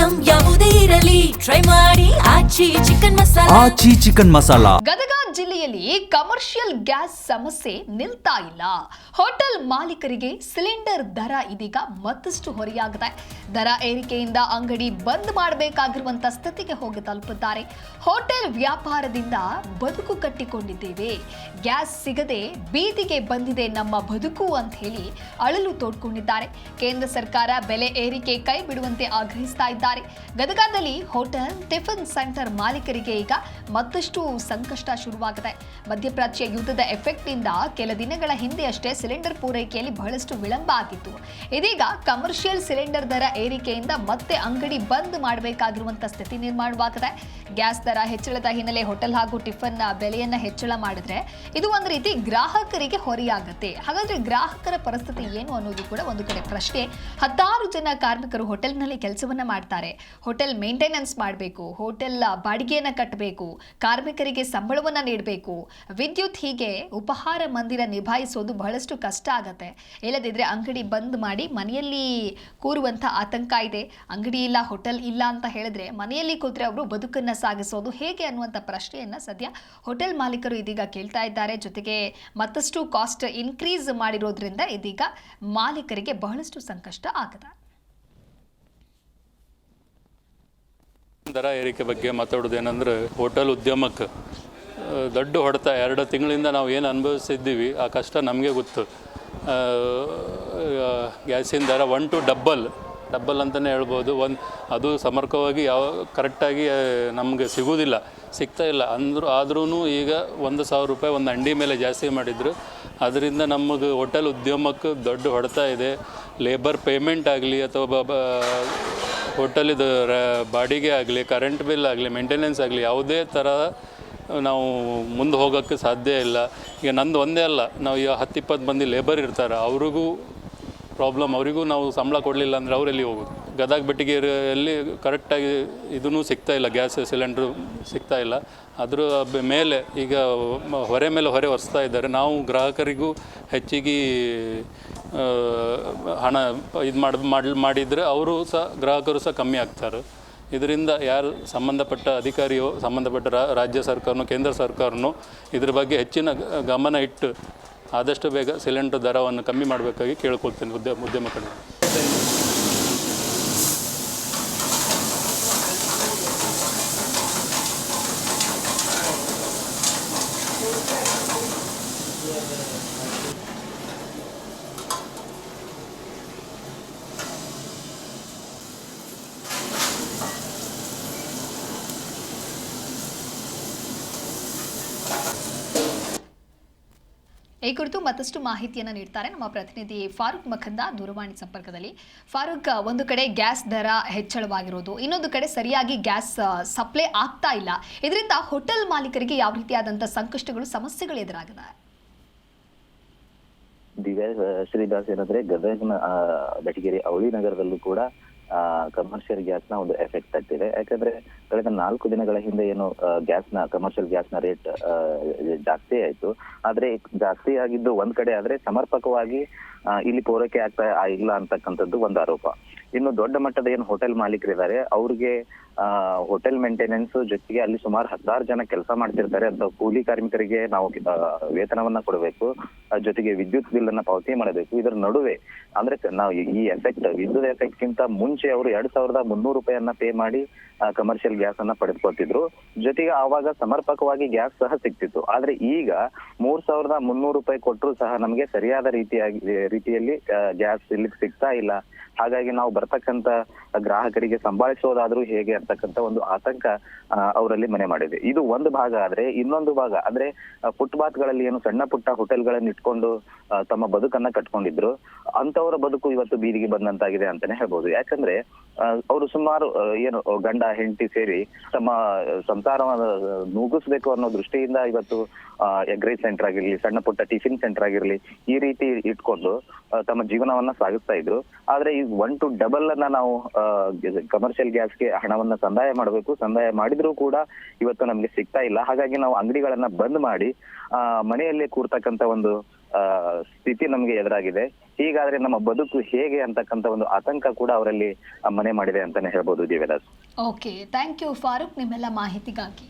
Item ಯಾವುದೇ ಇರಲಿ try ಮಾಡಿ ಆಚಿ ಚಿಕನ್ ಮಸಾಲಾ. ಗದಗ ಜಿಲ್ಲೆಯಲ್ಲಿ ಕಮರ್ಷಿಯಲ್ ಗ್ಯಾಸ್ ಸಮಸ್ಯೆ ನಿಲ್ತಾ ಇಲ್ಲ. ಹೋಟೆಲ್ ಮಾಲೀಕರಿಗೆ ಸಿಲಿಂಡರ್ ದರ ಇದೀಗ ಮತ್ತಷ್ಟು ಹೊರೆಯಾಗಿದೆ. ದರ ಏರಿಕೆಯಿಂದ ಅಂಗಡಿ ಬಂದ್ ಮಾಡಬೇಕಾಗಿರುವಂತ ಸ್ಥಿತಿಗೆ ಹೋಗಿ ತಲುಪಿದ್ದಾರೆ. ಹೋಟೆಲ್ ವ್ಯಾಪಾರದಿಂದ ಬದುಕು ಕಟ್ಟಿಕೊಂಡಿದ್ದೇವೆ, ಗ್ಯಾಸ್ ಸಿಗದೆ ಬೀದಿಗೆ ಬಂದಿದೆ ನಮ್ಮ ಬದುಕು ಅಂತ ಹೇಳಿ ಅಳಲು ತೋಡ್ಕೊಂಡಿದ್ದಾರೆ. ಕೇಂದ್ರ ಸರ್ಕಾರ ಬೆಲೆ ಏರಿಕೆ ಕೈ ಬಿಡುವಂತೆ ಆಗ್ರಹಿಸ್ತಾ ಇದ್ದಾರೆ. ಗದಗದಲ್ಲಿ ಹೋಟೆಲ್ ಟಿಫಿನ್ ಸೆಂಟರ್ ಮಾಲೀಕರಿಗೆ ಈಗ ಮತ್ತಷ್ಟು ಸಂಕಷ್ಟ ಶುರುವಾಗಿದೆ. ಮಧ್ಯಪ್ರಾಚ್ಯ ಯುದ್ಧದ ಎಫೆಕ್ಟ್ ಇಂದ ಕೆಲ ದಿನಗಳ ಹಿಂದೆ ಅಷ್ಟೇ ಸಿಲಿಂಡರ್ ಪೂರೈಕೆಯಲ್ಲಿ ಬಹಳಷ್ಟು ವಿಳಂಬ ಆಗಿತ್ತು. ಇದೀಗ ಕಮರ್ಷಿಯಲ್ ಸಿಲಿಂಡರ್ ದರ ಏರಿಕೆಯಿಂದ ಮತ್ತೆ ಅಂಗಡಿ ಬಂದ್ ಮಾಡಬೇಕಾಗಿರುವಂತಹ ಸ್ಥಿತಿ ನಿರ್ಮಾಣವಾಗಿದೆ. ಗ್ಯಾಸ್ ದರ ಹೆಚ್ಚಳದ ಹಿನ್ನೆಲೆ ಹೋಟೆಲ್ ಹಾಗೂ ಟಿಫನ್ ಬೆಲೆಯನ್ನ ಹೆಚ್ಚಳ ಮಾಡಿದ್ರೆ ಇದು ಒಂದು ರೀತಿ ಗ್ರಾಹಕರಿಗೆ ಹೊರೆಯಾಗುತ್ತೆ. ಹಾಗಾದ್ರೆ ಗ್ರಾಹಕರ ಪರಿಸ್ಥಿತಿ ಏನು ಅನ್ನೋದು ಕೂಡ ಒಂದು ಕಡೆ ಪ್ರಶ್ನೆ. 16 ಜನ ಕಾರ್ಮಿಕರು ಹೋಟೆಲ್ನಲ್ಲಿ ಕೆಲಸವನ್ನ ಮಾಡ್ತಾರೆ. ಹೋಟೆಲ್ ಮೇಂಟೆನೆನ್ಸ್ ಮಾಡಬೇಕು, ಹೋಟೆಲ್ ಬಾಡಿಗೆಯನ್ನ ಕಟ್ಟಬೇಕು, ಕಾರ್ಮಿಕರಿಗೆ ಸಂಬಳವನ್ನ ನೀಡಬೇಕು, ವಿದ್ಯುತ್, ಹೀಗೆ ಉಪಹಾರ ಮಂದಿರ ನಿಭಾಯಿಸೋದು ಬಹಳಷ್ಟು ಕಷ್ಟ ಆಗತ್ತೆ. ಇಲ್ಲದಿದ್ರೆ ಅಂಗಡಿ ಬಂದ್ ಮಾಡಿ ಮನೆಯಲ್ಲಿ ಕೂರುವಂತ ಆತಂಕ ಇದೆ. ಅಂಗಡಿ ಇಲ್ಲ, ಹೋಟೆಲ್ ಇಲ್ಲ ಅಂತ ಹೇಳಿದ್ರೆ ಮನೆಯಲ್ಲಿ ಕೂತ್ರೆ ಅವರು ಬದುಕನ್ನ ಸಾಗಿಸೋದು ಹೇಗೆ ಅನ್ನುವಂಥ ಪ್ರಶ್ನೆಯನ್ನ ಸದ್ಯ ಹೋಟೆಲ್ ಮಾಲೀಕರು ಇದೀಗ ಕೇಳ್ತಾ ಇದ್ದಾರೆ. ಜೊತೆಗೆ ಮತ್ತಷ್ಟು ಕಾಸ್ಟ್ ಇನ್ಕ್ರೀಸ್ ಮಾಡಿರೋದ್ರಿಂದ ಇದೀಗ ಮಾಲೀಕರಿಗೆ ಬಹಳಷ್ಟು ಸಂಕಷ್ಟ ಆಗಿದೆ. ದರ ಏರಿಕೆ ಬಗ್ಗೆ ಮಾತಾಡೋದೇನೆಂದ್ರೆ, ಹೋಟೆಲ್ ಉದ್ಯಮಕ್ಕೆ ದೊಡ್ಡ ಹೊಡೆತ. 2 ತಿಂಗಳಿಂದ ನಾವು ಏನು ಅನುಭವಿಸಿದ್ದೀವಿ ಆ ಕಷ್ಟ ನಮಗೆ ಗೊತ್ತು. ಗ್ಯಾಸಿನ ದರ 1 to ಡಬ್ಬಲ್ ಅಂತಲೇ ಹೇಳ್ಬೋದು. ಅದು ಸಮರ್ಪಕವಾಗಿ ಕರೆಕ್ಟಾಗಿ ನಮಗೆ ಸಿಗ್ತಾ ಇಲ್ಲ ಆದ್ರೂ ಈಗ 1,000 ರೂಪಾಯಿ ಒಂದು ಅಂಡಿ ಮೇಲೆ ಜಾಸ್ತಿ ಮಾಡಿದ್ರು. ಅದರಿಂದ ನಮಗೆ ಹೋಟೆಲ್ ಉದ್ಯಮಕ್ಕೆ ದೊಡ್ಡ ಹೊಡೆತ ಇದೆ. ಲೇಬರ್ ಪೇಮೆಂಟ್ ಆಗಲಿ ಅಥವಾ ಹೋಟೆಲಿದ ಬಾಡಿಗೆ ಆಗಲಿ, ಕರೆಂಟ್ ಬಿಲ್ ಆಗಲಿ, ಮೇಂಟೆನೆನ್ಸ್ ಆಗಲಿ, ಯಾವುದೇ ಥರ ನಾವು ಮುಂದೆ ಹೋಗೋಕ್ಕೆ ಸಾಧ್ಯ ಇಲ್ಲ. ಈಗ ನಂದು ಒಂದೇ ಅಲ್ಲ, ನಾವು ಈಗ 10-20 ಮಂದಿ ಲೇಬರ್ ಇರ್ತಾರೆ, ಅವ್ರಿಗೂ ಪ್ರಾಬ್ಲಮ್. ಅವರಿಗೂ ನಾವು ಸಂಬಳ ಕೊಡಲಿಲ್ಲ ಅಂದರೆ ಅವರೆಲ್ಲಿ ಹೋಗೋದು? ಗದಗ ಬೆಟ್ಟಿಗೆಯಲ್ಲಿ ಕರೆಕ್ಟಾಗಿ ಇದೂ ಸಿಗ್ತಾಯಿಲ್ಲ, ಗ್ಯಾಸ್ ಸಿಲಿಂಡ್ರು ಸಿಗ್ತಾಯಿಲ್ಲ. ಅದರ ಮೇಲೆ ಈಗ ಹೊರೆ ಮೇಲೆ ಹೊರೆ ಹೊರಿಸ್ತಾ ಇದ್ದಾರೆ. ನಾವು ಗ್ರಾಹಕರಿಗೂ ಹೆಚ್ಚಿಗೆ ಹಣ ಮಾಡಿದರೆ ಅವರು ಸಹ ಗ್ರಾಹಕರು ಸಹ ಕಮ್ಮಿ ಆಗ್ತಾರೆ. ಇದರಿಂದ ಯಾರು ಸಂಬಂಧಪಟ್ಟ ಅಧಿಕಾರಿಯೋ, ಸಂಬಂಧಪಟ್ಟ ರಾಜ್ಯ ಸರ್ಕಾರನೋ, ಕೇಂದ್ರ ಸರ್ಕಾರನೋ ಇದ್ರ ಬಗ್ಗೆ ಹೆಚ್ಚಿನ ಗಮನ ಇಟ್ಟು ಆದಷ್ಟು ಬೇಗ ಸಿಲಿಂಡರ್ ದರವನ್ನು ಕಮ್ಮಿ ಮಾಡಬೇಕಾಗಿ ಕೇಳ್ಕೊಳ್ತೇನೆ ಉದ್ಯಮ ಕಡೆ. ಈ ಕುರಿತು ಮತ್ತಷ್ಟು ಮಾಹಿತಿಯನ್ನು ನೀಡ್ತಾರೆ ನಮ್ಮ ಪ್ರತಿನಿಧಿ ಫಾರೂಕ್ ಮಖಂದ ದೂರವಾಣಿ ಸಂಪರ್ಕದಲ್ಲಿ. ಫಾರೂಕ್, ಒಂದು ಕಡೆ ಗ್ಯಾಸ್ ದರ ಹೆಚ್ಚಳವಾಗಿರೋದು, ಇನ್ನೊಂದು ಕಡೆ ಸರಿಯಾಗಿ ಗ್ಯಾಸ್ ಸಪ್ಲೈ ಆಗ್ತಾ ಇಲ್ಲ. ಇದರಿಂದ ಹೋಟೆಲ್ ಮಾಲೀಕರಿಗೆ ಯಾವ ರೀತಿಯಾದಂತಹ ಸಂಕಷ್ಟಗಳು, ಸಮಸ್ಯೆಗಳು ಎದುರಾಗಿದೆ? ದಿವ್ಯಾ ಶ್ರೀದಾಸ್, ಏನಂದ್ರೆ ಗದಗ್ನ ಬೆಟಗೇರಿ ಅವಳಿ ನಗರದಲ್ಲೂ ಕೂಡ ಕಮರ್ಷಿಯಲ್ ಗ್ಯಾಸ್ನ ಒಂದು ಎಫೆಕ್ಟ್ ಆಗ್ತಿದೆ. ಯಾಕಂದ್ರೆ ಕಳೆದ 4 ದಿನಗಳ ಹಿಂದೆ ಏನು ಕಮರ್ಷಿಯಲ್ ಗ್ಯಾಸ್ನ ರೇಟ್ ಜಾಸ್ತಿ ಆಯ್ತು. ಆದ್ರೆ ಜಾಸ್ತಿ ಆಗಿದ್ದು ಒಂದ್ ಕಡೆ ಆದ್ರೆ ಸಮರ್ಪಕವಾಗಿ ಇಲ್ಲಿ ಪೂರೈಕೆ ಆಗ್ತಾ ಇಲ್ಲ ಅಂತಕ್ಕಂಥದ್ದು ಒಂದು ಆರೋಪ. ಇನ್ನು ದೊಡ್ಡ ಮಟ್ಟದ ಏನು ಹೋಟೆಲ್ ಮಾಲೀಕರಿದ್ದಾರೆ ಅವ್ರಿಗೆ ಹೋಟೆಲ್ ಮೇಂಟೆನೆನ್ಸ್ ಜೊತೆಗೆ ಅಲ್ಲಿ ಸುಮಾರು 16 ಜನ ಕೆಲಸ ಮಾಡ್ತಿರ್ತಾರೆ ಅಂತ ಕೂಲಿ ಕಾರ್ಮಿಕರಿಗೆ ನಾವು ವೇತನವನ್ನ ಕೊಡಬೇಕು, ಜೊತೆಗೆ ವಿದ್ಯುತ್ ಬಿಲ್ ಅನ್ನ ಪಾವತಿ ಮಾಡಬೇಕು. ಇದರ ನಡುವೆ ಅಂದ್ರೆ ನಾವು ಈ ವಿದ್ಯುತ್ ಎಫೆಕ್ಟ್ ಗಿಂತ ಮುಂಚೆ ಅವರು 2,300 ರೂಪಾಯಿಯನ್ನ ಪೇ ಮಾಡಿ ಕಮರ್ಷಿಯಲ್ ಗ್ಯಾಸ್ ಅನ್ನ ಪಡೆದುಕೊಳ್ತಿದ್ರು. ಜೊತೆಗೆ ಆವಾಗ ಸಮರ್ಪಕವಾಗಿ ಗ್ಯಾಸ್ ಸಹ ಸಿಗ್ತಿತ್ತು. ಆದ್ರೆ ಈಗ 3,300 ರೂಪಾಯಿ ಕೊಟ್ಟರು ಸಹ ನಮಗೆ ಸರಿಯಾದ ರೀತಿಯಲ್ಲಿ ಗ್ಯಾಸ್ ಇಲ್ಲಿ ಸಿಗ್ತಾ ಇಲ್ಲ. ಹಾಗಾಗಿ ನಾವು ಬರ್ತಕ್ಕಂತ ಗ್ರಾಹಕರಿಗೆ ಸಂಭಾಳಿಸೋದಾದ್ರೂ ಹೇಗೆ ಅಂತಕ್ಕಂಥ ಒಂದು ಆತಂಕ ಅವರಲ್ಲಿ ಮನೆ ಮಾಡಿದೆ. ಇದು ಒಂದು ಭಾಗ. ಆದ್ರೆ ಇನ್ನೊಂದು ಭಾಗ ಅಂದ್ರೆ ಫುಟ್ಪಾತ್ ಗಳಲ್ಲಿ ಏನು ಸಣ್ಣ ಪುಟ್ಟ ಹೋಟೆಲ್ಗಳನ್ನ ಇಟ್ಕೊಂಡು ತಮ್ಮ ಬದುಕನ್ನ ಕಟ್ಕೊಂಡಿದ್ರು, ಅಂತವರ ಬದುಕು ಇವತ್ತು ಬೀದಿಗೆ ಬಂದಂತಾಗಿದೆ ಅಂತಾನೆ ಹೇಳ್ಬೋದು. ಯಾಕಂದ್ರೆ ಅವರು ಸುಮಾರು ಏನು ಗಂಡ ಹೆಂಡತಿ ಸೇರಿ ತಮ್ಮ ಸಂಸಾರವನ್ನ ನುಗ್ಗಿಸ್ಬೇಕು ಅನ್ನೋ ದೃಷ್ಟಿಯಿಂದ ಇವತ್ತು ಎಗ್ ರೈಸ್ ಸೆಂಟರ್ ಆಗಿರ್ಲಿ, ಸಣ್ಣ ಪುಟ್ಟ ಟಿಫಿನ್ ಸೆಂಟರ್ ಆಗಿರ್ಲಿ, ಈ ರೀತಿ ಇಟ್ಕೊಂಡು ತಮ್ಮ ಜೀವನವನ್ನ ಸಾಗಿಸ್ತಾ ಇದ್ರು. ಆದ್ರೆ ಈ 1 to double ಅನ್ನ ನಾವು ಕಮರ್ಷಿಯಲ್ ಗ್ಯಾಸ್ಗೆ ಹಣವನ್ನ ಸಂದಾಯ ಮಾಡಬೇಕು. ಸಂದಾಯ ಮಾಡಿದ್ರೂ ಕೂಡ ಇವತ್ತು ನಮ್ಗೆ ಸಿಗ್ತಾ ಇಲ್ಲ. ಹಾಗಾಗಿ ನಾವು ಅಂಗಡಿಗಳನ್ನ ಬಂದ್ ಮಾಡಿ ಮನೆಯಲ್ಲೇ ಕೂರ್ತಕ್ಕಂತ ಒಂದು ಸ್ಥಿತಿ ನಮ್ಗೆ ಎದುರಾಗಿದೆ. ಹೀಗಾದ್ರೆ ನಮ್ಮ ಬದುಕು ಹೇಗೆ ಅಂತಕ್ಕಂಥ ಒಂದು ಆತಂಕ ಕೂಡ ಅವರಲ್ಲಿ ಮನೆ ಮಾಡಿದೆ ಅಂತಾನೆ ಹೇಳ್ಬೋದು ದಿವ್ಯದಾಸ್. ಓಕೆ, ಥ್ಯಾಂಕ್ ಯು ಫಾರೂಕ್ ನಿಮ್ಮೆಲ್ಲ ಮಾಹಿತಿಗಾಗಿ.